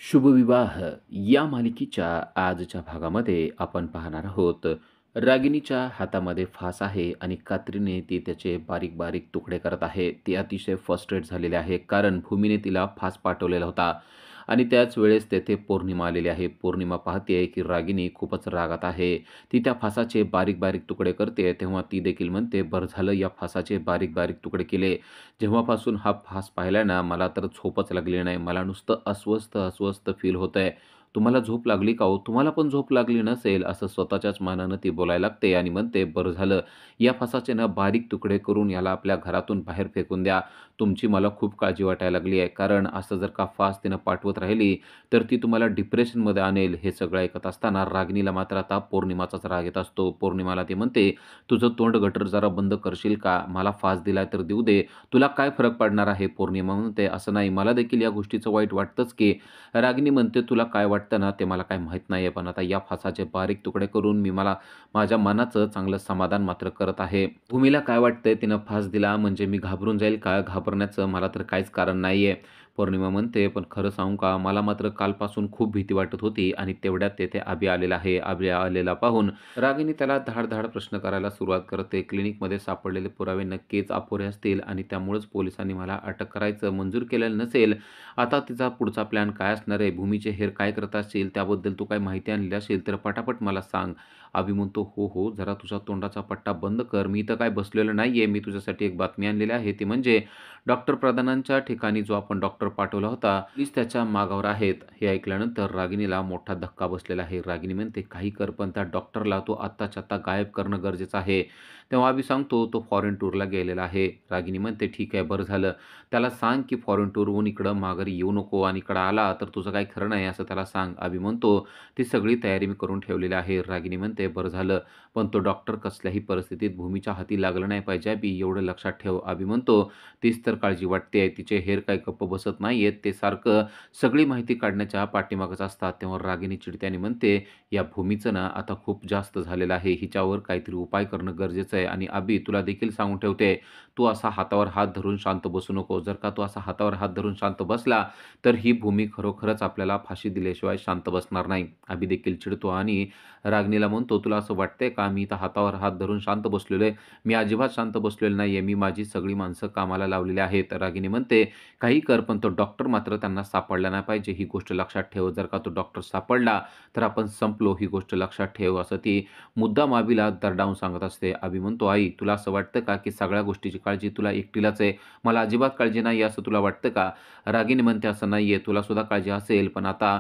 शुभविवाह या मालिकेच्या आजच्या भागामध्ये आपण पाहणार आहोत. रागिणीच्या हातामध्ये फास आहे आणि कात्रीने ती त्याचे बारीक बारीक तुकडे करत आहे. ती अतिशय फ्रस्ट्रेट झालेली आहे कारण भूमीने तिला फास पाठवलेला होता आणि त्याच वेळेस तेथे पौर्णिमा आलेली आहे. पौर्णिमा पाहते की रागिणी खूपच रागात आहे. ती त्या फासाचे बारीक बारीक तुकडे करते तेव्हा ती देखील म्हणते, बरं झालं या फासाचे बारीक बारीक तुकडे केले. जेव्हापासून हा फास पाहिला ना, मला तर झोपच लागली नाही. मला नुसतं अस्वस्थ, अस्वस्थ फील होतंय. तुम्हाला झोप लागली का हो? तुम्हाला पण झोप लागली नसेल, असं स्वतःच्याच मनानं ती बोलायला लागते आणि म्हणते, बरं झालं, या फासाचे ना बारीक तुकडे करून याला आपल्या घरातून बाहेर फेकून द्या. तुमची मला खूप काळजी वाटायला लागली आहे. कारण असं जर का फास तिनं पाठवत राहिली, तर ती तुम्हाला डिप्रेशनमध्ये आणेल. हे सगळं ऐकत असताना रागिणीला मात्र आता पौर्णिमाचाच राग येत असतो. पौर्णिमाला ती म्हणते, तुझं तोंड गटर जरा बंद करशील का? मला फास दिलाय तर देऊ दे. तुला काय फरक पडणार आहे? पौर्णिमा म्हणते, "असं नाही, मला देखील या गोष्टीचं वाईट वाटतंच की." रागिनी म्हणते, "तुला काय वाटतं ना, ते मला काही माहीत नाही आहे. पण आता या फासाचे बारीक तुकडे करून मी माझ्या मनाचं चांगलं समाधान मात्र करत आहे. भूमीला काय वाटतंय, तिनं फास दिला म्हणजे मी घाबरून जाईल का? घाबरण्याचं मला तर काहीच कारण नाही." पौर्णिमा म्हणते, "पण खरं सांगू का? मला मात्र कालपासून खूप भीती वाटत होती आणि तेवढ्यात तेथे अभि आलेला आहे." अभि आलेला पाहून रागिनी त्याला धाड प्रश्न करायला सुरुवात करते. क्लिनिकमध्ये सापडलेले पुरावे नक्कीच अपुरे असतील आणि त्यामुळेच पोलिसांनी मला अटक करायचं मंजूर केलेलं नसेल. आता तिचा पुढचा प्लॅन काय असणार आहे? भूमीचे हेर काय करत असशील? त्याबद्दल तू काही माहिती आणली असेल तर पटापट मला सांग." अभि म्हणतो, "हो, हो, जरा तुझा तोंडाचा पट्टा बंद कर. मी इथं काय बसलेलो नाहीये. मी तुझ्यासाठी एक बातमी आणलेली आहे. ती म्हणजे डॉक्टर प्रधानांच्या ठिकाणी जो आपण डॉक्टर पाठवला होता, पोलीस त्याच्या मागावर आहेत." हे ऐकल्यानंतर रागिणीला मोठा धक्का बसलेला आहे. रागिणी म्हणते, "काही कर, पण त्या डॉक्टरला तू आत्ताच्या आत्ता गायब करणं गरजेचं आहे." तेव्हा अभि सांगतो, "तो फॉरेन टूरला गेलेला आहे." रागिणी म्हणते, "ठीक आहे, बरं झालं. त्याला सांग की फॉरेन टूरहून इकडं माघारी येऊ नको आणि इकडं आला तर तुझं काही खरं नाही असं त्याला सांग." अभि म्हणतो, "ती सगळी तयारी मी करून ठेवलेली आहे." रागिणी म्हणते, "बरं झालं. पण तो डॉक्टर कसल्याही परिस्थितीत भूमीच्या हाती लागला नाही पाहिजे अभि, एवढं लक्षात ठेव." अभि म्हणतो, "तीच तर काळजी वाटतेय. तिचे हेर काही गप्प बसत नाहीयेत. ते सारखं सगळी माहिती काढण्याच्या पाठीमागच असतात." तेव्हा रागिणी चिडते आणि म्हणते, "या भूमीचं ना आता खूप जास्त झालेलं आहे. हिच्यावर काहीतरी उपाय करणं गरजेचं आहे. आणि अभि, तुला देखील सांगून ठेवते, तू असा हातावर हात धरून शांत बसू नको. जर का तू असा हातावर हात धरून शांत बसला, तर ही भूमी खरोखरच आपल्याला फाशी दिल्याशिवाय शांत बसणार नाही." अभि देखील चिडतो आणि रागिणीला म्हणतो, "तुला असं वाटतंय का मी इथं हातावर हात धरून शांत बसलेलो आहे? मी अजिबात शांत बसलेलो नाहीये. मी माझी सगळी माणसं कामाला लावलेली आहेत." रागिणी म्हणते, "काही कर, पण तो डॉक्टर मात्र त्यांना सापडला नाही पाहिजे. ही गोष्ट लक्षात ठेव. जर का तो डॉक्टर सापडला, तर आपण संपलो. ही गोष्ट लक्षात ठेव." असं ती मुद्दाम अभिला दरडावून सांगत असते. अभि म्हणतो, "आई, तुला असं वाटतं का की सगळ्या गोष्टीची काळजी तुला एकटीलाच आहे? मला अजिबात काळजी नाही असं तुला वाटतं का?" रागिणी म्हणते, "असं नाहीये. तुला सुद्धा काळजी असेल, पण आता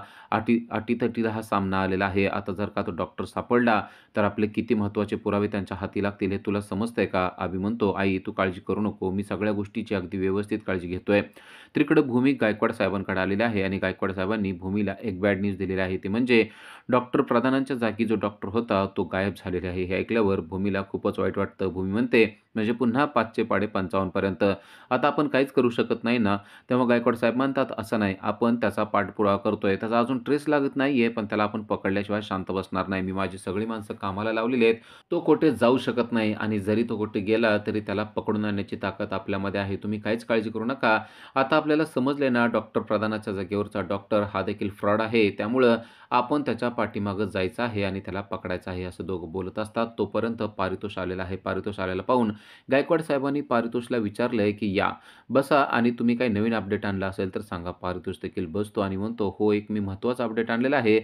अटीतटीला हा सामना आलेला आहे. आता जर का तो डॉक्टर सापडला, तर आपले किती महत्त्वाचे पुरावे त्यांच्या हाती लागतील हे तुला समजतंय का?" अभि म्हणतो, "आई, तू काळजी करू नको. मी सगळ्या गोष्टीची अगदी व्यवस्थित काळजी घेतोय." तर इकडं भूमी गायकवाड साहेबांकडे आलेली आहे आणि गायकवाड साहेबांनी भूमीला एक बॅड न्यूज दिलेली आहे. ती म्हणजे डॉक्टर प्रधानांच्या जागी जो डॉक्टर होता, तो गायब झालेला आहे. हे ऐकल्यावर भूमीला खूपच वाईट वाटतं. भूमी म्हणते, "म्हणजे पुन्हा 5चे पाढे 55 पर्यंत. आता आपण काहीच करू शकत नाही ना?" तेव्हा गायकवाड साहेब म्हणतात, "असं नाही. आपण त्याचा पाठपुरावा करतोय. त्याचा अजून ट्रेस लागत नाहीये, पण त्याला आपण पकडल्याशिवाय शांत बसणार नाही. मी माझी सगळी माणसं कामाला लावलेली आहेत. तो कुठे जाऊ शकत नाही आणि जरी तो कुठे गेला, तरी त्याला पकडून आणण्याची ताकद आपल्यामध्ये आहे. तुम्ही काहीच काळजी करू नका." आता आपल्याला समजलंय ना, डॉक्टर प्रधानाच्या जागेवरचा डॉक्टर हा देखील फ्रॉड आहे. त्यामुळं आपण त्याच्या पाठीमागं जायचं आहे आणि त्याला पकडायचं आहे, असं दोघं बोलत असतात. तोपर्यंत पारितोष आलेला आहे. पारितोष आलेला पाहून गायकवाड साहेबांनी पारितोषला विचारलंय, की "या, बसा आणि तुम्ही काही नवीन अपडेट आणला असेल तर सांगा." पारितोष देखील बसतो आणि म्हणतो, "हो, एक मी महत्त्वाचा अपडेट आणलेला आहे."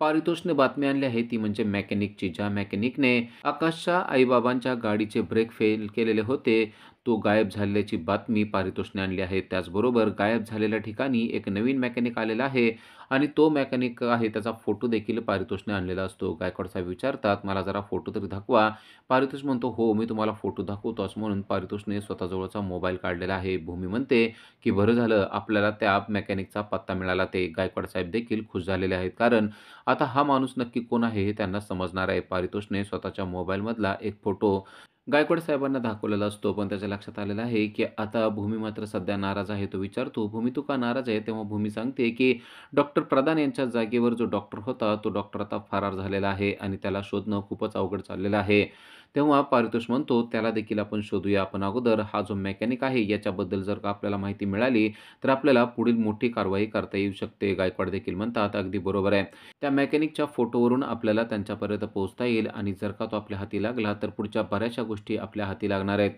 पारितोषने बातमी आणली आहे ती म्हणजे मेकॅनिकची. ज्या मेकॅनिकने आकाशच्या आई-बाबांच्या गाडीचे ब्रेक फेल केलेले होते, तो गायब झाल्याची बातमी पारितोषने आणली आहे. त्याचबरोबर गायब झालेल्या ठिकाणी एक नवीन मेकॅनिक आलेला आहे आणि तो मेकॅनिक आहे त्याचा फोटो देखील पारितोषने आणलेला असतो. गायकवाड साहेब विचारतात, "मला जरा फोटो तरी दाखवा." पारितोष म्हणतो, "हो, मी तुम्हाला फोटो दाखवतो." असं म्हणून पारितोषने स्वतःजवळचा मोबाईल काढलेला आहे. भूमी म्हणते, की "बरं झालं, आपल्याला त्या मेकॅनिकचा पत्ता मिळाला." ते गायकवाड साहेब देखील खुश झालेले आहेत. कारण आता हा माणूस नक्की कोण आहे हे त्यांना समजणार आहे. पारितोषने स्वतःच्या मोबाईलमधला एक फोटो गायकवाड साहेबांना दाखवलेला असतो. पण त्याच्या लक्षात आलेलं आहे, की आता भूमी मात्र सध्या नाराज आहे. तो विचारतो, "भूमी, तू का नाराज आहे?" तेव्हा भूमी सांगते, की डॉक्टर प्रधान यांच्या जागेवर जो डॉक्टर होता, तो डॉक्टर आता फरार झालेला आहे आणि त्याला शोधणं खूपच अवघड चाललेलं आहे. तेव्हा पारितोष म्हणतो, "त्याला देखील आपण शोधूया. पण अगोदर हा जो मेकॅनिक आहे याच्याबद्दल जर का आपल्याला माहिती मिळाली, तर आपल्याला पुढील मोठी कारवाई करता येऊ शकते." गायकवाड देखील म्हणतात, "अगदी बरोबर आहे." त्या मेकॅनिकच्या फोटोवरून आपल्याला त्यांच्यापर्यंत पोहोचता येईल आणि जर का तो आपल्या हाती लागला, तर पुढच्या बऱ्याचशा गोष्टी आपल्या हाती लागणार आहेत.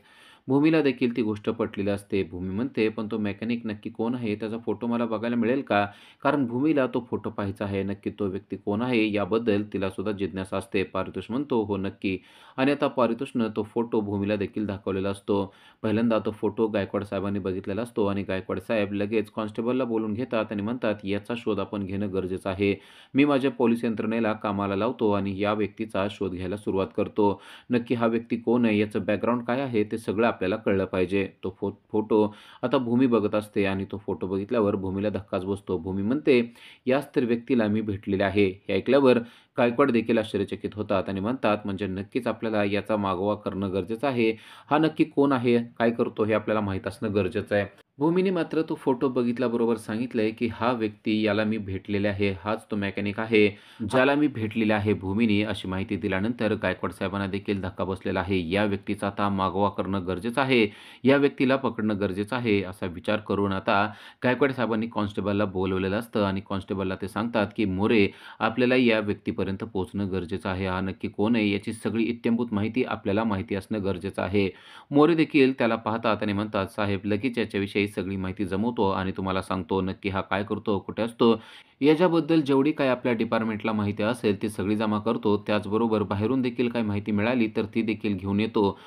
भूमीला देखील ती गोष्ट पटलेली असते. भूमी म्हणते, "पण तो मेकॅनिक नक्की कोण आहे? त्याचा फोटो मला बघायला मिळेल का?" कारण भूमीला तो फोटो पाहायचा आहे. नक्की तो व्यक्ती कोण आहे याबद्दल तिला सुद्धा जिज्ञासा असते. पारितोष म्हणतो, "हो, नक्की." आणि आता पारितोषनं तो फोटो भूमीला देखील दाखवलेला असतो. पहिल्यांदा तो फोटो गायकवाड साहेबांनी बघितलेला असतो आणि गायकवाड साहेब लगेच कॉन्स्टेबलला बोलून घेतात आणि म्हणतात, "याचा शोध आपण घेणं गरजेचं आहे. मी माझ्या पोलीस यंत्रणेला कामाला लावतो आणि या व्यक्तीचा शोध घ्यायला सुरुवात करतो. नक्की हा व्यक्ती कोण आहे? याचं बॅकग्राऊंड काय आहे? ते सगळं आपल्याला कळलं पाहिजे." तो फोटो आता भूमी बघत असते आणि तो फोटो बघितल्यावर भूमीला धक्काच बसतो. भूमी म्हणते, "याच तर व्यक्तीला मी भेटलेले आहे." हे ऐकल्यावर गायकवाड देखील आश्चर्यचकित होतात आणि म्हणतात, "म्हणजे नक्कीच आपल्याला याचा मागोवा करणं गरजेचं आहे. हा नक्की कोण आहे? काय करतो? हे आपल्याला माहीत असणं गरजेचं आहे." भूमीने मात्र तो फोटो बघितल्याबरोबर सांगितलंय, की "हा व्यक्ती याला मी भेटलेला आहे. हाच तो मेकॅनिक आहे, ज्याला मी भेटलेला आहे." भूमीने अशी माहिती दिल्यानंतर गायकवाड साहेबांना देखील धक्का बसलेला आहे. या व्यक्तीचा आता मागोवा करणं गरजेचं आहे. या व्यक्तीला पकडणं गरजेचं आहे, असा विचार करून आता गायकवाड साहेबांनी कॉन्स्टेबलला बोलवलेलं असतं आणि कॉन्स्टेबलला ते सांगतात, की "मोरे, आपल्याला या व्यक्तीपर्यंत पोहोचणं गरजेचं आहे. हा नक्की कोण आहे याची सगळी इत्थंभूत माहिती आपल्याला माहिती असणं गरजेचं आहे." मोरे देखील त्याला पाहतात आणि म्हणतात, "साहेब, लगेच याच्याविषयी सगळी माहिती जमवतो आणि तुम्हाला सांगतो नक्की हा काय करतो, कुठे असतो, याच्याबद्दल जेवढी काही आपल्या डिपार्टमेंटला माहिती असेल ती सगळी जमा करतो. त्याचबरोबर बाहेरून देखील काही माहिती मिळाली तर ती देखील घेऊन येतो."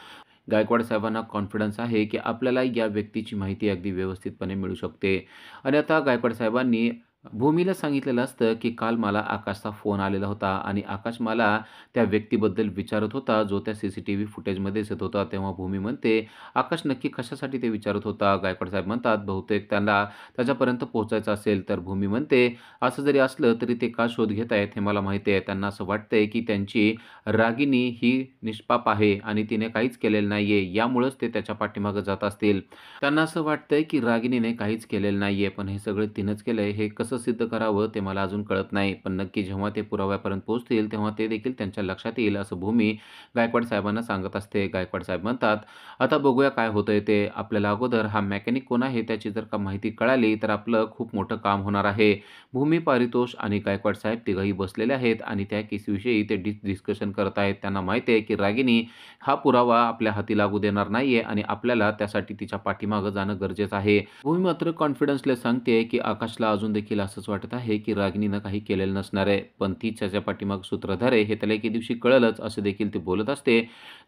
गायकवाड साहेबांना कॉन्फिडन्स आहे, की आपल्याला या व्यक्तीची माहिती अगदी व्यवस्थितपणे मिळू शकते. आणि आता गायकवाड साहेबांनी भूमीला सांगितलेलं असतं, की "काल मला आकाशचा फोन आलेला होता आणि आकाश मला त्या व्यक्तीबद्दल विचारत होता, जो त्या सीसीटीव्ही फुटेजमध्ये दिसत होता." तेव्हा भूमी म्हणते, "आकाश नक्की कशासाठी ते विचारत होता?" गायकवाड साहेब म्हणतात, "बहुतेक त्याला त्याच्यापर्यंत पोहोचायचं असेल." तर भूमी म्हणते, "असं जरी असलं तरी ते का शोध घेत आहेत हे मला माहिती आहे. त्यांना असं वाटतंय, की त्यांची रागिनी ही निष्पाप आहे आणि तिने काहीच केलेलं नाहीये. यामुळेच ते त्याच्या पाठीमागे जात असतील. त्यांना असं वाटतंय, की रागिनीने काहीच केलेलं नाहीये. पण हे सगळं तिनंच केलंय. हे कसं सिद्ध करावं ते मला अजून कळत नाही. पण नक्की जेव्हा ते पुराव्यापर्यंत पोहोचतील, तेव्हा ते देखील त्यांच्या लक्षात येईल." असं भूमी गायकवाड साहेबांना सांगत असते. गायकवाड साहेब म्हणतात, "आता बघूया काय होतंय ते. आपल्याला अगोदर हा मेकॅनिक कोण आहे त्याची जर का माहिती कळाली, तर आपलं खूप मोठं काम होणार आहे." भूमी, पारितोष आणि गायकवाड साहेब तिघंही बसलेले आहेत आणि त्या केसविषयी ते डिस्कशन करत आहेत. त्यांना माहिती आहे, की रागिनी हा पुरावा आपल्या हाती लागू देणार नाहीये आणि आपल्याला त्यासाठी तिच्या पाठीमागे जाणं गरजेचं आहे. भूमी मात्र कॉन्फिडन्सने सांगते, की आकाशला अजून देखील असंच वाटत आहे, की रागिनीनं काही केलेलं नसणार आहे. पण तीच त्याच्या पाठीमागे सूत्रधार आहे हे त्याला एके दिवशी कळेलच, असं देखील ती बोलत असते.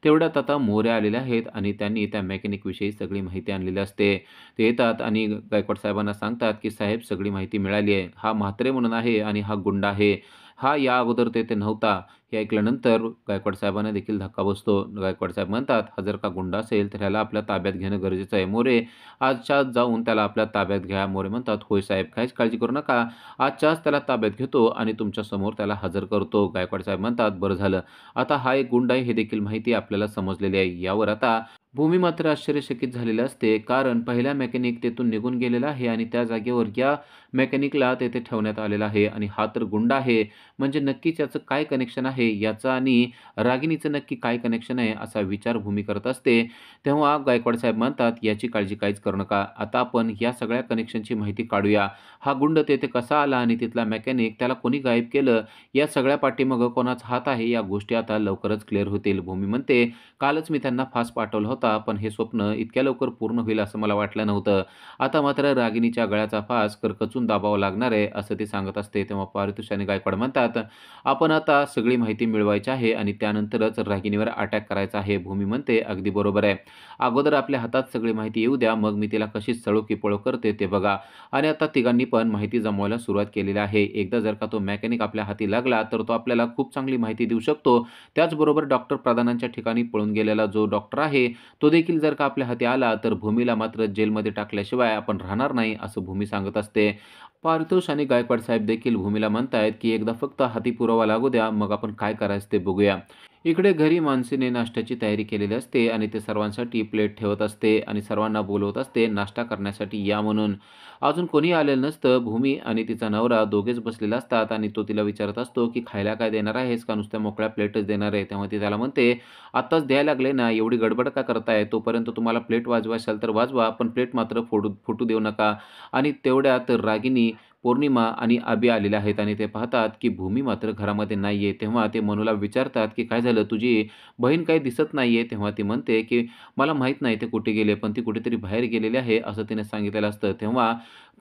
तेवढ्यात आता मोरे आलेले आहेत आणि त्यांनी त्या मेकॅनिकविषयी सगळी माहिती आणलेली असते. ते येतात आणि गायकवाड साहेबांना सांगतात, की "साहेब, सगळी माहिती मिळाली आहे. हा म्हात्रे म्हणून आहे आणि हा गुंड आहे. हा या अगोदर तेथे नव्हता." हे ऐकल्यानंतर गायकवाड साहेबांना देखील धक्का बसतो. गायकवाड साहेब म्हणतात, "हा जर का गुंड असेल तर ह्याला आपल्या ताब्यात घेणं गरजेचं आहे. मोरे, आजच्या आज जाऊन त्याला आपल्या ताब्यात घ्या." मोरे म्हणतात, "होय साहेब, काहीच काळजी करू नका. आजच्या आज त्याला ताब्यात घेतो आणि तुमच्यासमोर त्याला हजर करतो." गायकवाड साहेब म्हणतात, "बरं झालं. आता हा एक गुंड आहे हे देखील माहिती आपल्याला समजलेली आहे." यावर आता भूमी मात्र आश्चर्यचकित झालेली असते. कारण पहिला मेकॅनिक तेथून निघून गेलेला आहे आणि त्या जागेवर या मेकॅनिकला तेथे ठेवण्यात आलेलं आहे आणि हा तर गुंड आहे. म्हणजे नक्कीच याचं काय कनेक्शन आहे? याचं आणि रागिणीचं नक्की काय कनेक्शन आहे? असा विचार भूमी करत असते. तेव्हा गायकवाड साहेब म्हणतात, "याची काळजी काहीच करू नका. आता आपण या सगळ्या कनेक्शनची माहिती काढूया. हा गुंड तेथे कसा आला आणि तिथला मेकॅनिक त्याला कोणी गायब केलं? या सगळ्या पाठीमागे कोणाचा हात आहे? या गोष्टी आता लवकरच क्लिअर होतील." भूमी म्हणते, "कालच मी त्यांना फास पाठवला होता, पण हे स्वप्न इतक्या लवकर पूर्ण होईल असं मला वाटलं नव्हतं. आता मात्र रागिणीच्या गळ्याचा फास करकचून दाबावा लागणार आहे." असं ती सांगत असते. तेव्हा पारितोष आणि गायकवाड म्हणतात, "आपण आता सगळी माहिती मिळवायची आहे आणि त्यानंतरच रागिणीवर अटॅक करायचा आहे." भूमी म्हणते, "अगदी बरोबर आहे. अगोदर आपल्या हातात सगळी माहिती येऊ द्या, मग मी तिला कशी सळो की पळो करते ते बघा." आणि आता तिघांनी पण माहिती जमवायला सुरुवात केलेली आहे. एकदा जर का तो मेकॅनिक आपल्या हाती लागला, तर तो आपल्याला खूप चांगली माहिती देऊ शकतो. त्याचबरोबर डॉक्टर प्रधानांच्या ठिकाणी पळून गेलेला जो डॉक्टर आहे, तो देखील जर का आपल्या हाती आला, तर भूमीला मात्र जेलमध्ये टाकल्याशिवाय आपण राहणार नाही, असं भूमी सांगत असते. पारितोष आणि गायकवाड साहेब देखील भूमीला म्हणतायत, की "एकदा फक्त हाती पुरावा लागू द्या, मग आपण काय करायचं ते बघूया. इकडे घरी मानसीने नाश्त्याची तयारी केलेली असते आणि ते सर्वांसाठी प्लेट ठेवत असते आणि सर्वांना बोलवत असते नाश्ता करण्यासाठी या म्हणून. अजून कोणी आलेलं नसतं. भूमी आणि तिचा नवरा दोघेच बसलेले असतात आणि तो तिला विचारत असतो, की "खायला काय देणार आहेस का नुसत्या मोकळ्या प्लेटच देणार आहे?" तेव्हा ती त्याला म्हणते, "आत्ताच द्यायला लागले ना, एवढी गडबड का करताय? तोपर्यंत तुम्हाला प्लेट वाजवायचाल तर वाजवा, पण प्लेट मात्र फुटू देऊ नका." आणि तेवढ्यात रागिनी, पौर्णिमा आणि अभि आलेले आहेत आणि ते पाहतात, की भूमी मात्र घरामध्ये नाहीये. तेव्हा ते मनूला विचारतात, की "काय झालं? तुझी बहीण काही दिसत नाहीये." तेव्हा ती म्हणते, की "मला माहीत नाही ते कुठे गेले, पण ती कुठेतरी बाहेर गेलेली आहे," असं तिने सांगितलेलं असतं. तेव्हा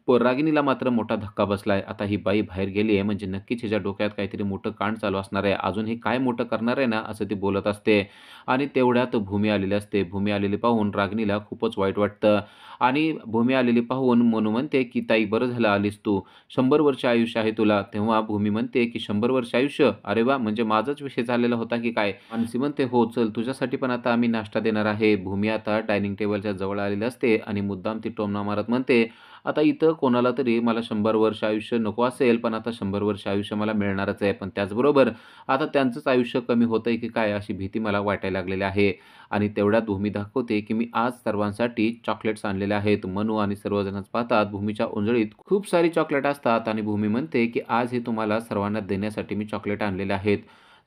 रागिणीला मात्र मोठा धक्का बसलाय. आता ही बाई बाहेर गेली आहे म्हणजे नक्कीच हिच्या डोक्यात काहीतरी मोठं कांड चालू असणार आहे. अजून ही काय मोठं करणार आहे ना, असं ती बोलत असते. आणि तेवढ्यात भूमी आलेली असते. भूमी आलेली पाहून रागिणीला खूपच वाईट वाटतं आणि भूमी आलेली पाहून मनू म्हणते, की "ताई बरं झालं आलीस तू. 100 वर्ष आयुष्य आहे तुला." तेव्हा भूमी म्हणते, की "100 वर्ष आयुष्य? अरे वाह! म्हणजे माझाच विषय झालेला होता की काय?" मानसी म्हणते, "हो, चल तुझ्यासाठी पण आता आम्ही नाश्ता देणार आहे." भूमी आता डायनिंग टेबलच्या जवळ आलेली असते आणि मुद्दाम ती टोमणा मारत म्हणते, "आता इथं कोणाला तरी मला 100 वर्ष आयुष्य नको असेल, पण आता 100 वर्ष आयुष्य मला मिळणारच आहे. पण त्याचबरोबर आता त्यांचंच आयुष्य कमी होतंय की काय अशी भीती मला वाटायला लागलेली आहे." आणि तेवढ्यात भूमी दाखवते, की मी आज सर्वांसाठी चॉकलेट्स आणलेले आहेत. मनू आणि सर्वजणच पाहतात भूमीच्या उंजळीत खूप सारी चॉकलेट असतात आणि भूमी म्हणते, की "आज हे तुम्हाला सर्वांना देण्यासाठी मी चॉकलेट आणलेले आहेत."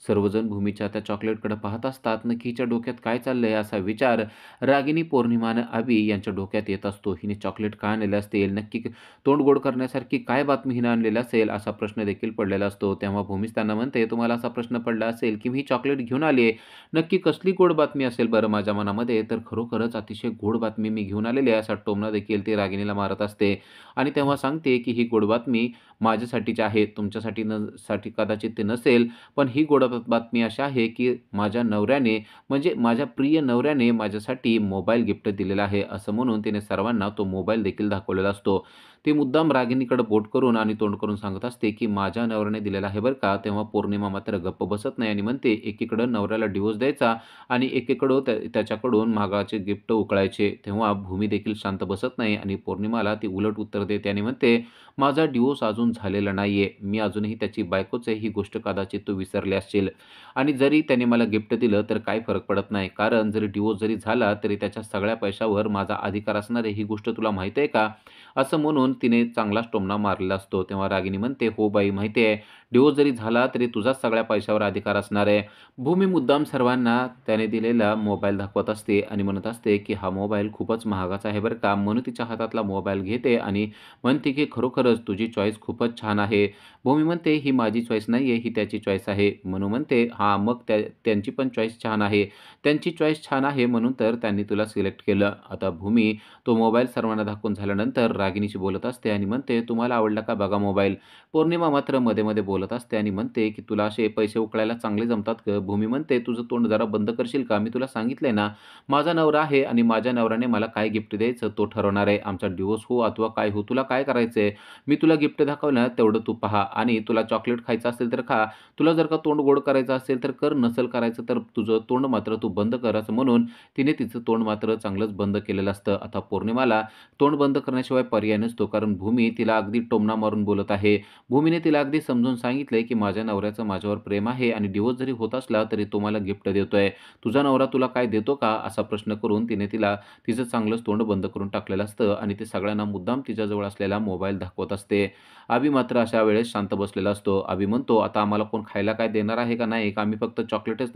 सर्वजण भूमीच्या त्या चॉकलेटकडे पाहत असतात. नक्की हिच्या डोक्यात काय चाललंय असा विचार रागिनी, पौर्णिमा आणि अभि यांच्या डोक्यात येत असतो. हिने चॉकलेट का आणलेलं असेल? नक्की तोंड गोड करण्यासारखी काय बातमी हिने आणलेली असेल? असा प्रश्न देखील पडलेला असतो. तेव्हा भूमीच त्यांना म्हणते, "तुम्हाला असा प्रश्न पडला असेल, की मी ही चॉकलेट घेऊन आली आहे. नक्की कसली गोड बातमी असेल बरं माझ्या मनामध्ये? तर खरोखरच अतिशय गोड बातमी मी घेऊन आलेली आहे." असा टोमणा देखील ती रागिणीला मारत असते आणि तेव्हा सांगते, की "ही गोड बातमी माझ्यासाठीची आहे. तुमच्यासाठी साठी कदाचित ते नसेल, पण ही गोड बातमी अशी आहे, की माझ्या नवऱ्याने म्हणजे माझ्या प्रिय नवऱ्याने माझ्यासाठी मोबाईल गिफ्ट दिलेला आहे." असं म्हणून तिने सर्वांना तो मोबाईल देखील दाखवलेला असतो. ती मुद्दाम रागिणीकडे बोट करून आणि तोंड करून सांगत असते, की "माझ्या नवऱ्याने दिलेला आहे बरं का." तेव्हा पौर्णिमा मात्र गप्प बसत नाही आणि म्हणते, "एकीकडं नवऱ्याला डिव्होर्स द्यायचा आणि एकीकडं त्याच्याकडून महागाचे गिफ्ट उकळायचे." तेव्हा भूमी देखील शांत बसत नाही आणि पौर्णिमाला ती उलट उत्तर देते आणि म्हणते, "माझा डिव्होर्स अजून झालेला नाहीये. मी अजूनही त्याची बायकोच आहे. ही गोष्ट कदाचित तू विसरली असशील. आणि जरी त्याने मला गिफ्ट दिलं तर काही फरक पडत नाही. कारण जरी डिव्होर्स जरी झाला तरी त्याच्या सगळ्या पैशावर माझा अधिकार असणार आहे. ही गोष्ट तुला माहिती आहे का?" असं म्हणून तिने चांगलाच टोमणा मारलेला असतो. तेव्हा रागिणी म्हणते, "हो बाई माहिती आहे. डिव्होर्स जरी झाला तरी तुझाच सगळ्या पैशावर अधिकार असणार आहे." भूमी मुद्दाम सर्वांना त्याने दिलेला मोबाईल दाखवत असते आणि म्हणत असते, की "हा मोबाईल खूपच महागाचा आहे बरं का." म्हणून तिच्या हातातला मोबाईल घेते आणि म्हणते, की "खरोखरच तुझी चॉईस खूपच छान आहे." भूमी म्हणते, "ही माझी चॉईस नाहीये, ही त्याची चॉईस आहे." मनू म्हणते, "हां, मग त्यांची पण चॉईस छान आहे. त्यांची चॉईस छान आहे म्हणून तर त्यांनी तुला सिलेक्ट केलं." आता भूमी तो मोबाईल सर्वांना दाखवून झाल्यानंतर रागिणीशी बोलत असते आणि म्हणते, "तुम्हाला आवडला का बघा मोबाईल?" पौर्णिमा मात्र मध्ये-मध्ये बोलत असते आणि म्हणते, की "तुला असे पैसे उकळायला चांगले जमतात गं." भूमी म्हणते, "तुझं तोंड जरा बंद करशील का? मी तुला सांगितलंय ना, माझा नवरा आहे आणि माझ्या नवऱ्याने मला काय गिफ्ट द्यायचं तो ठरवणार आहे. आमचा डिव्होर्स हो अथवा काय हो, तुला काय करायचंय? मी तुला गिफ्ट दाखवलं तेवढं तू पहा आणि तुला चॉकलेट खायचं असेल तर खा. तुला जर का तोंड गोड करायचं असेल तर कर, नसेल करायचं तर तुझं तोंड मात्र तू बंद कर." असं म्हणून तिने तिचं तोंड मात्र चांगलंच बंद केलेलं असतं. आता पौर्णिमाला तोंड बंद करण्याशिवाय पर्याय नसतो. कारण भूमी तिला अगदी टोमणा मारून बोलत आहे. भूमीने तिला अगदी समजून सांगितलंय, की "माझ्या नवऱ्याचं माझ्यावर प्रेम आहे आणि डिव्होर्स जरी होत असला तरी तो मला गिफ्ट देतोय. तुझा नवरा तुला काय देतो का?" असा प्रश्न करून तिने तिला तिचं चांगलंच तोंड बंद करून टाकलेलं असतं आणि ते सगळ्यांना मुद्दाम तिच्याजवळ असलेला मोबाईल दाखवत असते. अभि मात्र अशा वेळेस शांत बसलेला असतो. अभि म्हणतो, "आता आम्हाला कोण खायला काय देणार आहे का नाही? का आम्ही फक्त चॉकलेटच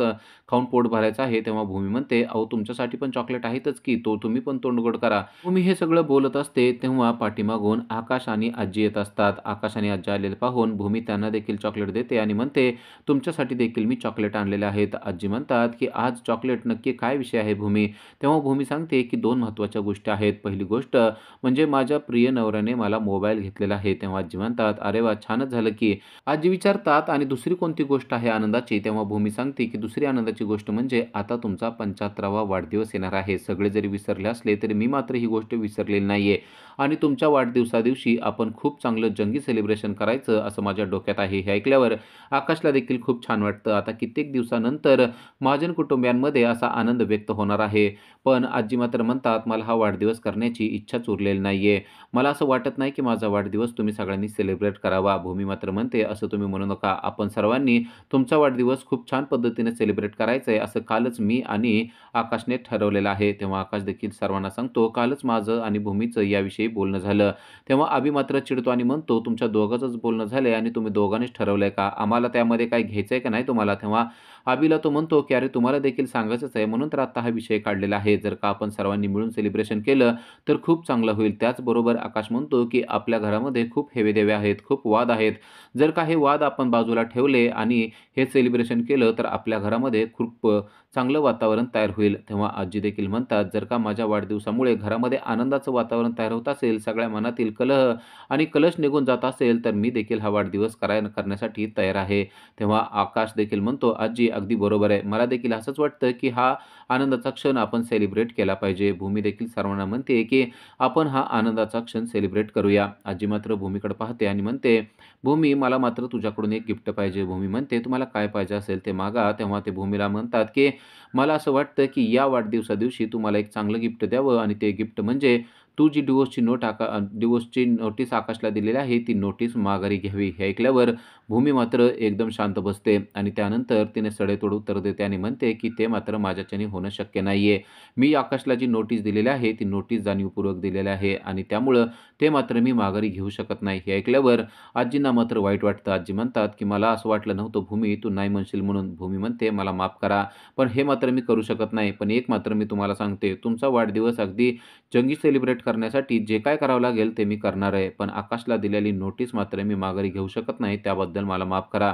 खाऊन पोट भरायचं आहे?" तेव्हा भूमी म्हणते, "अहो तुमच्यासाठी पण चॉकलेट आहेतच की, तुम्ही पण तोंड गोड करा." भूमी हे सगळं बोलत असते तेव्हा पाठीमागून आकाश आणि आजी येत असतात. आकाश आणि आजी आलेले पाहून भूमी त्यांना देखील चॉकलेट देते आणि म्हणते, "तुमच्यासाठी देखील मी चॉकलेट आणलेले आहेत." आजी म्हणतात, की "आज चॉकलेट नक्की काय विषय आहे भूमी?" तेव्हा भूमी सांगते, की 2 महत्त्वाच्या गोष्टी आहेत. पहिली गोष्ट म्हणजे माझ्या प्रिय नवऱ्याने मला मोबाईल घेतलेला आहे. तेव्हा आजी म्हणतात, "अरे वाह! छानच झालं की." आजी विचारतात, "आणि दुसरी कोणती गोष्ट आहे आनंदाची?" तेव्हा भूमी सांगते, की "दुसरी आनंदाची गोष्ट म्हणजे आता तुमचा 75वा वाढदिवस येणार आहे. सगळे जरी विसरले असले तरी मी मात्र ही गोष्ट विसरलेली नाहीये." आणि तुमच्या वाढदिवसादिवशी आपण खूप चांगलं जंगी सेलिब्रेशन करायचं असं माझ्या डोक्यात आहे. हे ऐकल्यावर आकाशला देखील खूप छान वाटतं. आता कित्येक दिवसानंतर महाजन कुटुंबियांमध्ये असा आनंद व्यक्त होणार आहे. पण आजी मात्र म्हणतात, "मला हा वाढदिवस करण्याची इच्छाच उरलेली नाहीये. मला असं वाटत नाही की माझा वाढदिवस तुम्ही सगळ्यांनी सेलिब्रेट करावा." भूमी मात्र म्हणते, "असं तुम्ही म्हणू नका. आपण सर्वांनी तुमचा वाढदिवस खूप छान पद्धतीने सेलिब्रेट करायचा आहे, असं कालच मी आणि आकाशने ठरवलेलं आहे." तेव्हा आकाश देखील सर्वांना सांगतो, "कालच माझं आणि भूमीचं याविषयी बोलणं झालं." तेव्हा अभि मात्र चिडतो आणि म्हणतो, "तुमच्या दोघांचंच बोलणं झालंय आणि तुम्ही दोघांनीच ठरवलंय का? आम्हाला त्यामध्ये काही घ्यायचंय का नाही तुम्हाला?" तेव्हा अभिला तो म्हणतो, की "अरे तुम्हाला देखील सांगायचंच आहे म्हणून तर आता हा विषय काढलेला आहे. जर का आपण सर्वांनी मिळून सेलिब्रेशन केलं तर खूप चांगलं होईल." त्याचबरोबर आकाश म्हणतो, की "आपल्या घरामध्ये खूप हेवेदेवे आहेत, खूप वाद आहेत. जर का हे वाद आपण बाजूला ठेवले आणि हे सेलिब्रेशन केलं तर आपल्या घरामध्ये खूप चांगलं वातावरण तयार होईल." तेव्हा आजी देखील म्हणतात, "जर का माझ्या वाढदिवसामुळे घरामध्ये आनंदाचं वातावरण तयार होत असेल, सगळ्या मनातील कलह आणि कलश निघून जात असेल, तर मी देखील हा वाढदिवस करण्यासाठी तयार आहे." तेव्हा आकाश देखील म्हणतो, "आजी अगदी बरोबर आहे. मला देखील असंच वाटतं, की हा आनंदाचा क्षण आपण सेलिब्रेट केला पाहिजे." भूमी देखील सर्वांना म्हणते, की "आपण हा आनंदाचा क्षण सेलिब्रेट करूया." आजी मात्र भूमीकडे पाहते आणि म्हणते, "भूमी मला मात्र तुझ्याकडून एक गिफ्ट पाहिजे." भूमी म्हणते, "तुम्हाला काय पाहिजे असेल ते मागा." तेव्हा ते भूमीला म्हणतात, की "मला असं वाटतं, की या वाढदिवसादिवशी तू मला एक चांगलं गिफ्ट द्यावं आणि ते गिफ्ट म्हणजे तू जी डिव्होर्सची नोटीस आकाशला दिलेली आहे, ती नोटीस माघारी घ्यावी." हे ऐकल्यावर भूमी मात्र एकदम शांत बसते आणि त्यानंतर तिने सडेतोड उत्तर देते आणि म्हणते, की "ते मात्र माझ्याच्याने होणं शक्य नाहीये. मी आकाशला जी नोटीस दिलेली आहे, ती नोटीस जाणीवपूर्वक दिलेली आहे आणि त्यामुळं ते मात्र मी माघारी घेऊ शकत नाही." हे ऐकल्यावर आजींना मात्र वाईट वाटतं. आजी म्हणतात, की "मला असं वाटलं नव्हतं भूमी, तू नाही म्हणशील म्हणून." भूमी म्हणते, "मला माफ करा, पण हे मात्र मी करू शकत नाही. पण एक मात्र मी तुम्हाला सांगते, तुमचा वाढदिवस अगदी जंगी सेलिब्रेट करण्यासाठी जे काय करावं लागेल ते मी करणार आहे. पण आकाशला दिलेली नोटीस मात्र मी माघारी घेऊ शकत नाही. त्याबद्दल मला माफ करा."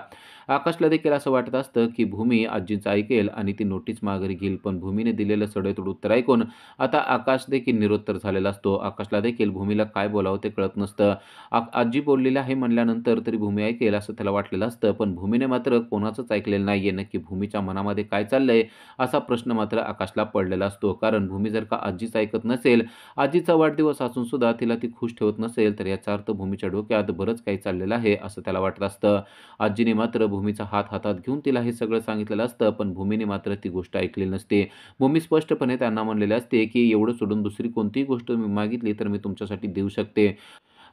आकाशला देखील असं वाटत असतं, की भूमी आजीचं ऐकेल आणि ती नोटीस माघारी घेईल. पण भूमीने दिलेलं सडेतोड उत्तर ऐकून आता आकाश देखील निरुत्तर झालेला असतो. आकाशला देखील भूमीला काय बोलावं ते कळत नसतं. आजी बोललेली आहे म्हणल्यानंतर तरी भूमी ऐकेल असं त्याला वाटलेलं असतं. पण भूमीने मात्र कोणाचंच ऐकलेलं नाहीये. नक्की भूमीच्या मनामध्ये काय चाललंय असा प्रश्न मात्र आकाशला पडलेला असतो. कारण भूमी जर का आजीचं ऐकत नसेल, आजीचा वाढदिवस असून सुद्धा तिला ती खुश ठेवत नसेल, तर याचा अर्थ भूमीच्या डोक्यात बरंच काही चाललेलं आहे असं त्याला वाटत असतं. आजीने मात्र भूमीचा हात हातात घेऊन तिला हे सगळं सांगितलेलं असतं, पण भूमीने मात्र ती गोष्ट ऐकलेली नसते. भूमी स्पष्टपणे त्यांना म्हणलेले असते, की "एवढं सोडून दुसरी कोणतीही गोष्ट मी मागितली तर मी तुमच्यासाठी देऊ शकते.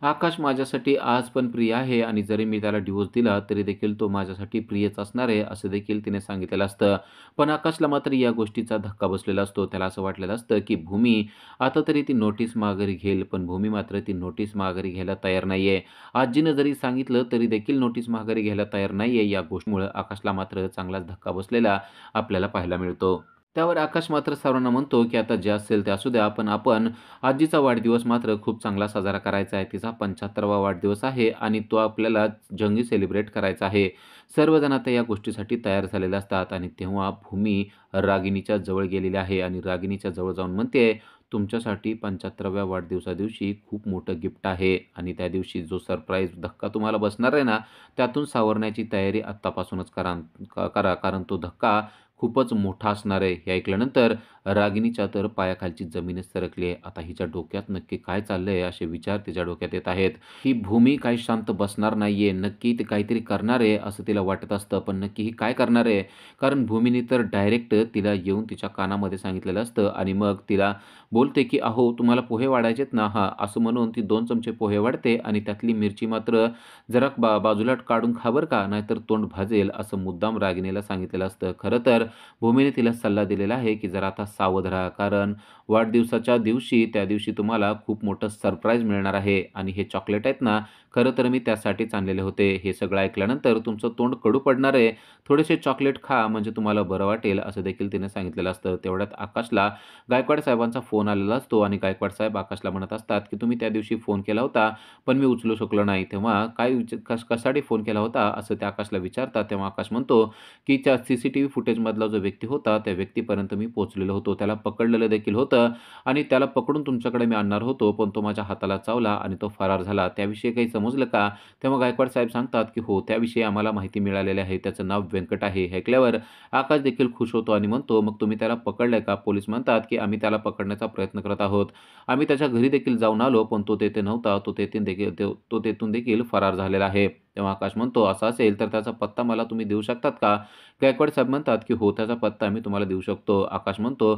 आकाश माझ्यासाठी आज पण प्रिय आहे आणि जरी मी त्याला डिव्होर्स दिला तरी देखील तो माझ्यासाठी प्रियच असणार आहे," असं देखील तिने सांगितलेलं असतं. पण आकाशला मात्र या गोष्टीचा धक्का बसलेला असतो. त्याला असं वाटलेलं असतं, की भूमी आता तरी ती नोटीस माघारी घेईल, पण भूमी मात्र ती नोटीस माघारी घ्यायला तयार नाहीये. आजीनं जरी सांगितलं तरी देखील नोटीस माघारी घ्यायला तयार नाहीये. या गोष्टीमुळं आकाशला मात्र चांगलाच धक्का बसलेला आपल्याला पाहायला मिळतो. त्यावर आकाश मात्र सर्वांना म्हणतो, की "आता जे असेल ते असू द्या, पण आपण आजीचा वाढदिवस मात्र खूप चांगला साजरा करायचा आहे. तिचा 75वा वाढदिवस आहे आणि तो आपल्याला जंगी सेलिब्रेट करायचा आहे." सर्वजण आता या गोष्टीसाठी तयार झालेले असतात आणि तेव्हा भूमी रागिणीच्या जवळ गेलेली आहे आणि रागिणीच्या जवळ जाऊन म्हणते, "तुमच्यासाठी 75व्या वाढदिवसादिवशी खूप मोठं गिफ्ट आहे आणि त्या दिवशी जो सरप्राईज धक्का तुम्हाला बसणार आहे ना, त्यातून सावरण्याची तयारी आत्तापासूनच करा. कारण तो धक्का खूपच मोठा असणार आहे." हे ऐकल्यानंतर रागिणीच्या तर पायाखालची जमीनच सरकली आहे. आता हिच्या डोक्यात नक्की काय चाललंय असे विचार तिच्या डोक्यात येत आहेत. ही भूमी काही शांत बसणार नाहीये. नक्की ती काहीतरी करणार आहे असं तिला वाटत असतं. पण नक्की ही काय करणार आहे? कारण भूमीने तर डायरेक्ट तिला येऊन तिच्या कानामध्ये सांगितलेलं असतं आणि मग तिला बोलते, की "अहो तुम्हाला पोहे वाढायचेत ना? हां." असं म्हणून ती 2 चमचे पोहे वाढते आणि त्यातली मिरची मात्र जरा बाजूला काढून खा बरं का, नाहीतर तोंड भाजेल असं मुद्दाम रागिणीला सांगितलेलं असतं. खरं तर भूमीने तिला सल्ला दिलेला आहे, की जरा आता सावध राहा. कारण वाढदिवसाच्या दिवशी, त्या दिवशी तुम्हाला खूप मोठं सरप्राईज मिळणार आहे आणि हे चॉकलेट आहेत ना, खरं तर मी त्यासाठीच आणलेले होते. हे सगळं ऐकल्यानंतर तुमचं तोंड कडू पडणार आहे. थोडेसे चॉकलेट खा म्हणजे तुम्हाला बरं वाटेल, असं देखील तिने सांगितलेलं असतं. तेवढ्यात आकाशला गायकवाड साहेबांचा फोन आलेला असतो आणि गायकवाड साहेब आकाशला म्हणत असतात, की "तुम्ही त्या दिवशी फोन केला होता, पण मी उचलू शकलो नाही." तेव्हा "काय कशासाठी फोन केला होता?" असं ते आकाशला विचारतात. तेव्हा आकाश म्हणतो, की त्या सीसीटीव्ही फुटेजमधला जो व्यक्ती होता, त्या व्यक्तीपर्यंत मी पोहोचलेलो होतो. त्याला पकडलेलं देखील होतं होतं आणि त्याला पकडून तुमच्याकडे मी आणणार होतो, पण तो माझ्या हाताला चावला आणि तो फरार झाला. त्याविषयी काही समजलं का?" तेव्हा गायकवाड साहेब सांगतात, की "हो, त्याविषयी आम्हाला माहिती मिळालेली आहे. त्याचं नाव व्यंकट आहे." हे ऐकल्यावर आकाश देखील खुश होतो आणि म्हणतो, "मग तुम्ही त्याला पकडलंय का?" पोलीस म्हणतात, की "आम्ही त्याला पकडण्याचा प्रयत्न करत आहोत. आम्ही त्याच्या घरी देखील जाऊन आलो, पण तो तेथे नव्हता. तो तेथून देखील फरार झालेला आहे." तेव्हा आकाश म्हणतो, "असं असेल तर त्याचा पत्ता मला तुम्ही देऊ शकतात का?" गायकवाड साहेब म्हणतात, की "हो, त्याचा पत्ता मी तुम्हाला देऊ शकतो." आकाश म्हणतो,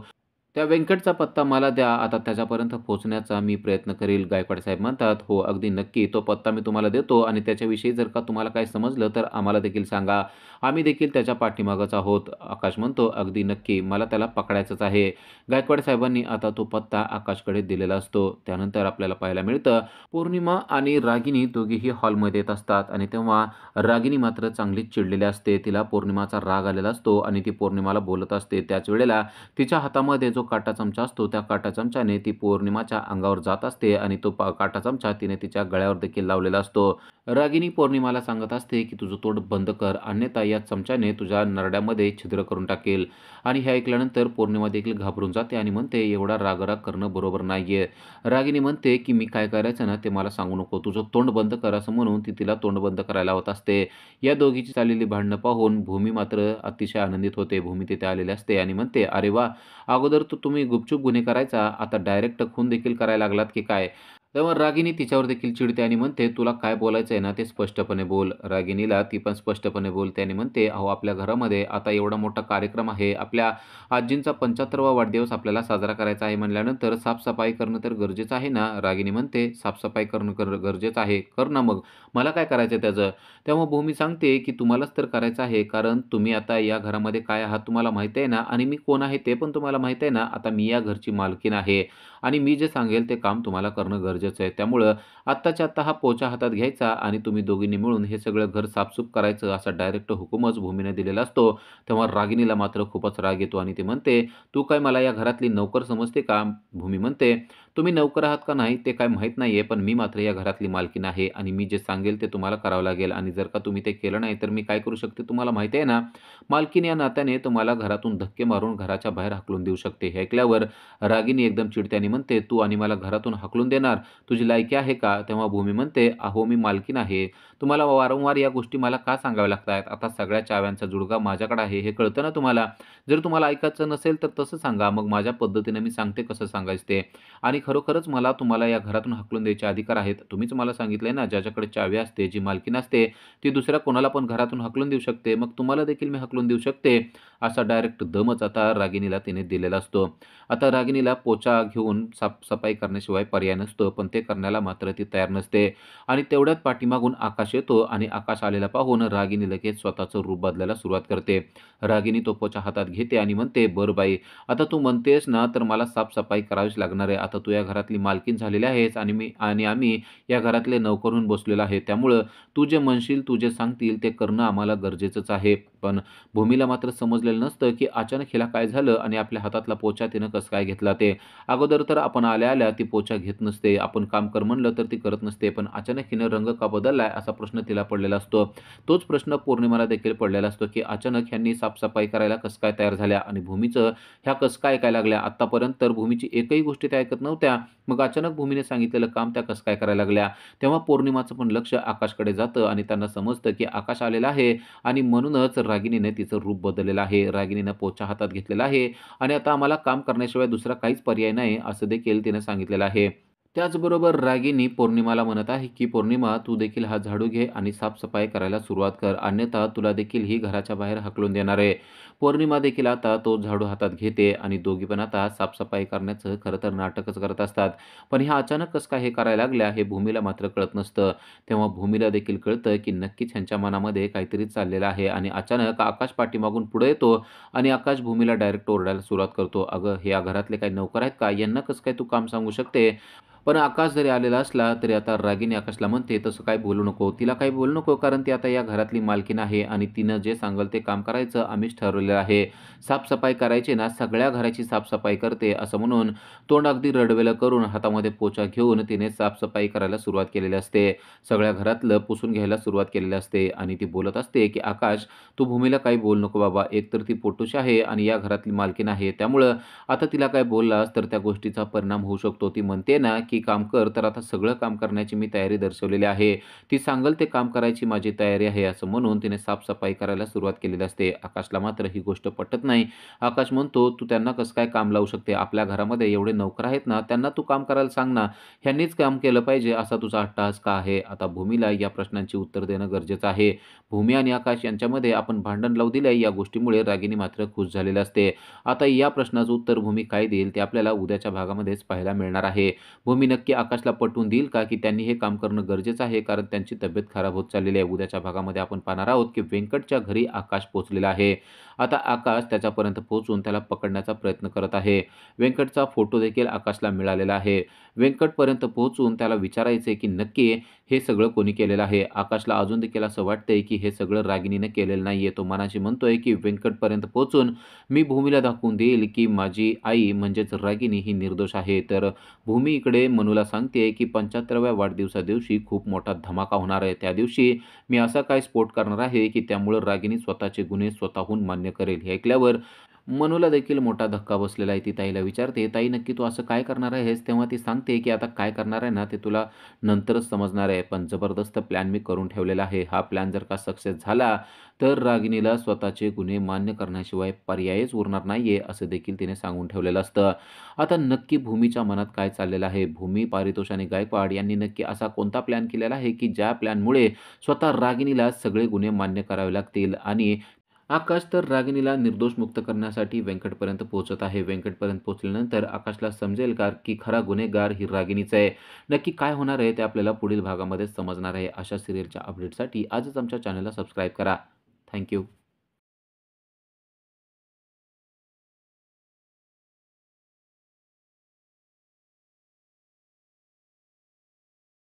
"त्या व्यंकटचा पत्ता मला द्या. आता त्याच्यापर्यंत पोहोचण्याचा मी प्रयत्न करील." गायकवाड साहेब म्हणतात, "हो, अगदी नक्की. तो पत्ता मी तुम्हाला देतो आणि त्याच्याविषयी जर का तुम्हाला काही समजलं तर आम्हाला देखील सांगा. आम्ही देखील त्याच्या पाठीमागच आहोत." आकाश म्हणतो, "अगदी नक्की. मला त्याला पकडायचंच आहे." गायकवाड साहेबांनी आता तो पत्ता आकाशकडे दिलेला असतो. त्यानंतर आपल्याला पाहायला मिळतं, पौर्णिमा आणि रागिनी दोघेही हॉलमध्ये येत असतात आणि तेव्हा रागिनी मात्र चांगलीच चिडलेली असते. तिला पौर्णिमाचा राग आलेला असतो आणि ती पौर्णिमाला बोलत असते. त्याच वेळेला तिच्या हातामध्ये जो काटा चमचा असतो, त्या काटा चमच्याने ती पौर्णिमाच्या अंगावर जात असते आणि तो काटा चमचा तिने तिच्या गळ्यावर देखील लावलेला असतो. रागिनी पौर्णिमाला सांगत असते, की "तुझं तोंड बंद कर, अन्यथा या चमच्याने तुझ्या नरड्यामध्ये छिद्र करून टाकेल." आणि हे ऐकल्यानंतर पौर्णिमा देखील घाबरून जाते आणि म्हणते, "एवढा राग-राग करणं बरोबर नाहीये." रागिनी म्हणते, की "मी काय करायचं ना, ते मला सांगू नको. तुझं तोंड बंद कर." असं म्हणून ती तिला तोंड बंद करायला लावत असते. या दोघींची चाललेली भांडणं पाहून भूमी मात्र अतिशय आनंदित होते. भूमी तिथे आलेली असते आणि म्हणते, "अरे वाह! अगोदर तर तुम्ही गुपचूप गुन्हे करायचा, आता डायरेक्ट खून देखील करायला लागलात की काय?" तेव्हा रागिनी तिच्यावर देखील चिडते आणि म्हणते, "तुला काय बोलायचं आहे ना, ते स्पष्टपणे बोल." रागिनीला ती पण स्पष्टपणे बोलते आणि म्हणते, "अहो, आपल्या घरामध्ये आता एवढा मोठा कार्यक्रम आहे. आपल्या आजींचा 75वा वाढदिवस आपल्याला साजरा करायचा आहे म्हणल्यानंतर साफ-सफाई करणं तर गरजेचं आहे ना." रागिनी म्हणते, "साफ-सफाई करणं गरजेचं आहे. कर ना मग. मला काय करायचं त्याचं?" तेव्हा भूमी सांगते, की "तुम्हालाच तर करायचं आहे, कारण तुम्ही आता या घरामध्ये काय आहात तुम्हाला माहिती आहे ना आणि मी कोण आहे ते पण तुम्हाला माहिती आहे ना. आता मी या घरची मालकीण आहे आणि मी जे सांगेल ते काम तुम्हाला करणं गरजेचं आहे. त्यामुळं आत्ताच्या आत्ता हा पोचा हातात घ्यायचा आणि तुम्ही दोघींनी मिळून हे सगळं घर साफसूफ करायचं असा डायरेक्ट हुकूमच भूमीने दिलेला असतो." तेव्हा रागिनीला मात्र खूपच राग येतो आणि ती म्हणते, "तू काय मला या घरातली नोकर समजते का?" भूमी म्हणते, "तुम्ही नोकर आहात का नाही ते काय माहीत नाहीये, पण मी मात्र या घरातली मालकीण आहे आणि मी जे सांगेल ते तुम्हाला करावं लागेल आणि जर का तुम्ही ते केलं नाही तर मी काय करू शकते तुम्हाला माहिती आहे ना? मालकीण या नात्याने तुम्हाला घरातून धक्के मारून घराच्या बाहेर हाकलून देऊ शकते." हे ऐकल्यावर रागिनी एकदम चिडते आणि म्हणते, "तू आणि मला घरातून हाकलून देणार? तुझी लायकी आहे का?" तेव्हा भूमी म्हणते, "अहो, मी मालकीण आहे. तुम्हाला वारंवार या गोष्टी मला का सांगाव्या लागतायत? आता सगळ्या चाव्यांचा जुडगा माझ्याकडे आहे, हे कळतं ना तुम्हाला? जर तुम्हाला ऐकायचं नसेल तर तसं सांगा, मग माझ्या पद्धतीने मी सांगते कसं सांगायचं ते. आणि खरोखरच मला तुम्हाला या घरातून हाकलून द्यायचे अधिकार आहेत. तुम्हीच मला सांगितलंय ना, ज्याच्याकडे चावी असते, जी मालकीण असते, ती दुसऱ्या कोणाला पण घरातून हाकलून देऊ शकते. मग तुम्हाला देखील मी हाकलून देऊ शकते." असा डायरेक्ट दमच आता रागिनीला तिने दिलेला असतो. आता रागिनीला पोचा घेऊन साफसफाई करण्याशिवाय पर्याय नसतो, पण ते करण्याला मात्र ती तयार नसते आणि तेवढ्यात पाठीमागून आकाश येतो आणि आकाश आलेला पाहून रागिनी लगेच स्वतःचं रूप बदलायला सुरुवात करते. रागिनी तो पोचा हातात घेते आणि म्हणते, "बरं बाई, आता तू म्हणतेस ना, तर मला साफसफाई करावीच लागणार आहे. आता तू या घरातली मालकीण झालेली आहेस आणि आम्ही या घरातले नोकर होऊन बसलेलो आहे. त्यामुळं तू जे म्हणशील, तू जे सांगतील ते करणं आम्हाला गरजेचंच आहे." पण भूमीला मात्र समजलेलं नसतं, की अचानक हिला काय झालं आणि आपल्या हातातला पोचा तिनं कसं काय घेतला ते. अगोदर तर आपण आल्या-आल्या ती पोचा घेत नसते. आपण काम कर म्हणलं तर ती करत नसते. पण अचानक हिनं रंग का बदललाय असा प्रश्न तिला पडलेला असतो. तोच प्रश्न पौर्णिमाला देखील पडलेला असतो, की अचानक ह्यांनी साफ करायला कसं काय तयार झाल्या आणि भूमीचं ह्या कसं काय ऐकायला लागल्या. आत्तापर्यंत तर भूमीची एकही गोष्ट त्या ऐकत नव्हत्या. मग अचानक भूमीने सांगितलेलं काम त्या कसं काय करायला लागल्या. तेव्हा पौर्णिमाचं पण लक्ष आकाशकडे जातं आणि त्यांना समजतं, की आकाश आलेला आहे आणि म्हणूनच रागिनीने तिचं रूप बदललेलं आहे. रागिनीनं पोचा हातात घेतलेला आहे आणि आता आम्हाला काम करण्याशिवाय दुसरा काहीच पर्याय नाही, असं देखील तिनं सांगितलेलं आहे. त्याचबरोबर रागिनी पौर्णिमाला म्हणत आहे, की "पौर्णिमा, तू देखील हा झाडू घे आणि साफ-सफाई करायला सुरुवात कर, अन्यथा तुला देखील ही घराच्या बाहेर हाकलून देणार आहे." पौर्णिमा देखील आता तो झाडू हातात घेते आणि दोघी पण आता साफ करण्याचं खरं तर नाटकच करत असतात. पण ह्या अचानक कसं काय हे करायला लागल्या, हे भूमीला मात्र कळत नसतं. तेव्हा भूमीला देखील कळतं, की नक्कीच ह्यांच्या मनामध्ये काहीतरी चाललेलं आहे आणि अचानक आकाश पाठीमागून पुढे येतो आणि आकाश भूमीला डायरेक्ट ओरडायला सुरुवात करतो, "अगं, हे या घरातले काही नोकर आहेत का? यांना कसं काय तू काम सांगू शकते?" पण आकाश जरी आलेला असला तरी आता रागिनी आकाशला म्हणते, "तसं काही बोलू नको. तिला काही बोलू नको कारण ती आता या घरातली मालकीण आहे आणि तिनं जे सांगेल ते काम करायचं आम्हीच ठरवलेलं आहे. साफ करायची ना, सगळ्या घराची साफ करते." असं म्हणून तोंड अगदी रडवेलं करून हातामध्ये पोछा घेऊन तिने साफ करायला सुरुवात केलेली असते. सगळ्या घरातलं पुसून घ्यायला सुरुवात केलेली असते आणि ती बोलत असते, की "आकाश, तू भूमीला काही बोलू नको बाबा. एकतर ती पोटोशी आहे आणि या घरातली मालकीण आहे. त्यामुळं आता तिला काय बोललास तर त्या गोष्टीचा परिणाम होऊ शकतो. ती म्हणते ना, की काम कर, तर आता सगळं काम करण्याची मी तयारी दर्शवलेली आहे. ती सांगेल ते काम करायची माझी तयारी आहे." असं म्हणून तिने साफ करायला सुरुवात केलेली असते. आकाशला मात्र ही गोष्ट पटत नाही. आकाश म्हणतो, "तू त्यांना कसं काय काम लावू शकते? आपल्या घरामध्ये एवढे नोकर आहेत ना, त्यांना तू काम करायला सांग ना. ह्यांनीच काम केलं पाहिजे, असा तुझा अट्टहास का आहे?" आता भूमीला या प्रश्नांची उत्तर देणं गरजेचं आहे. भूमी आणि आकाश यांच्यामध्ये आपण भांडण लावू दिले, या गोष्टीमुळे रागिनी मात्र खुश झालेली असते. आता या प्रश्नाचं उत्तर भूमी काय देईल ते आपल्याला उद्याच्या भागामध्येच पाहायला मिळणार आहे. भूमी नक्की आकाशला पटवून देईल का, की त्यांनी हे काम करणं गरजेचं आहे कारण त्यांची तब्येत खराब होत चाललेली आहे. उद्याच्या भागामध्ये आपण पाहणार आहोत, की व्यंकटच्या घरी आकाश पोहोचलेला आहे. आता आकाश त्याच्यापर्यंत पोहोचून त्याला पकडण्याचा प्रयत्न करत आहे. व्यंकटचा फोटो देखील आकाशला मिळालेला आहे. व्यंकटपर्यंत पोहोचून त्याला विचारायचे, की नक्की हे सगळं कोणी केलेलं आहे. आकाशला अजून देखील असं वाटतंय, की हे सगळं रागिनीने केलेलं नाहीये. तो मनाशी म्हणतोय, की व्यंकटपर्यंत पोहोचून मी भूमीला दाखवून देईल, की माझी आई म्हणजेच रागिनी ही निर्दोष आहे. तर भूमी इकडे मनूला सांगते, की 75व्या वाढदिवसादिवशी खूप मोठा धमाका होणार आहे. त्या दिवशी मी असा काय स्फोट करणार आहे, की त्यामुळं रागिनी स्वतःचे गुन्हे स्वतःहून मान्य करेल. हे ऐकल्यावर मनूला देखील मोठा धक्का बसलेला आहे. ती ताईला विचारते, "ताई नक्की तू असं काय करणार आहेस?" तेव्हा ती सांगते, की "आता काय करणार आहे ना, ते तुला नंतरच समजणार आहे. पण जबरदस्त प्लॅन मी करून ठेवलेला आहे. हा प्लॅन जर का सक्सेस झाला, तर रागिनीला स्वतःचे गुन्हे मान्य करण्याशिवाय पर्यायच उरणार नाहीये," असं देखील तिने सांगून ठेवलेलं असतं. आता नक्की भूमीच्या मनात काय चाललेलं आहे? भूमी, पारितोष आणि गायकवाड यांनी नक्की असा कोणता प्लॅन केलेला आहे, की ज्या प्लॅनमुळे स्वतः रागिनीला सगळे गुन्हे मान्य करावे लागतील आणि आकाश तर रागिनीला निर्दोष मुक्त करण्यासाठी व्यंकटपर्यंत पोहोचत आहे. व्यंकटपर्यंत पोहोचल्यानंतर आकाशला समजेल का, की खरा गुन्हेगार ही रागिनीच आहे. नक्की काय होणार आहे ते आपल्याला पुढील भागामध्ये समजणार आहे. अशा सीरियलच्या अपडेटसाठी आजच आमच्या चॅनलला सबस्क्राईब करा. थँक